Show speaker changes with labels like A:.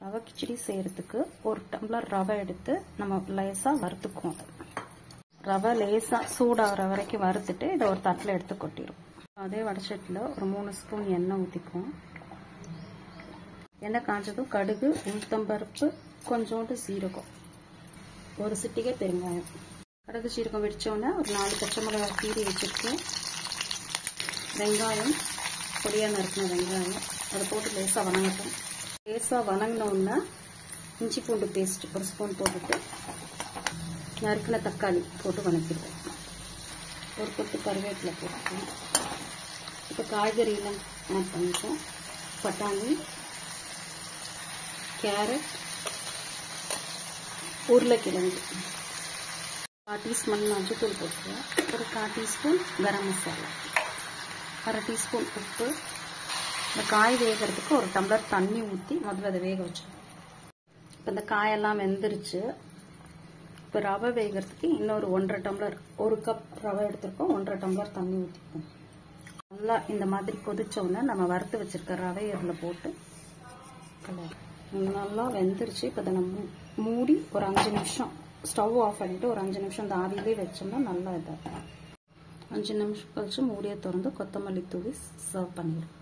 A: ரவை கிச்சடி செய்யறதுக்கு ஒரு டம்ளர் ரவை எடுத்து நம்ம லேசா வறுத்துக்குவோம். ரவை லேசா சூடாகிற வரைக்கும் வறுத்துட்டு இதை ஒரு தட்டில் எடுத்து கொட்டிடும். அதே வடச்சட்டியில் ஒரு 3 ஸ்பூன் எண்ணெய் ஊற்றிக்குவோம். எண்ணெய் காஞ்சதும் கடுகு, உளுத்தம்பருப்பு, கொஞ்சோண்டு சீரகம், ஒரு சிட்டிகை பெருங்காயம். கடுகு சீரகம் வெடிச்சோன்னே ஒரு 4 பச்சை மிளகாய் கீறி வச்சுருக்கேன். வெங்காயம், பொடியாக நறுக்கின வெங்காயம் அதை போட்டு லேசாக வணங்கட்டும். லேசாக வணங்கினோன்னா இஞ்சி பூண்டு பேஸ்ட் 1 ஸ்பூன் போட்டுட்டு நறுக்கின தக்காளி போட்டு வணக்கிடுவோம். ஒரு கொத்து கருவேப்பிலை போட்டுக்கோம். இப்போ காய்கறியெல்லாம் ஆட் பண்ணிப்போம். பட்டாணி, கேரட், உருளைக்கிழங்கு. 1/4 டீஸ்பூன் மஞ்சள்தூள் போட்டுருவோம். ஒரு 1/4 டீஸ்பூன் கரம் மசாலா, 1/2 டீஸ்பூன் உப்பு. இந்த காய் வேகிறதுக்கு ஒரு டம்ளர் தண்ணி ஊற்றி முதல்ல அதை வேக வச்சிடுவோம். இப்போ இந்த காயெல்லாம் வெந்துருச்சு. இப்போ ரவை வேகிறதுக்கு இன்னொரு 1/2 டம்ளர், 1 கப் ரவை எடுத்துருக்கோம், 1/2 டம்ளர் தண்ணி ஊற்றிப்போம். நல்லா இந்த மாதிரி கொதிச்சோன்னா நம்ம வறுத்து வச்சிருக்க ரவை அதில் போட்டு நல்லா வெந்துருச்சு. இப்போ அதை நம்ம மூடி ஒரு 5 நிமிஷம் ஸ்டவ் ஆஃப் பண்ணிட்டு ஒரு 5 நிமிஷம் இந்த ஆவியிலே வச்சோம்னா நல்லா இதாக 5 நிமிஷம் கழிச்சு மூடியை திறந்து கொத்தமல்லி தூவி சர்வ் பண்ணிடுவோம்.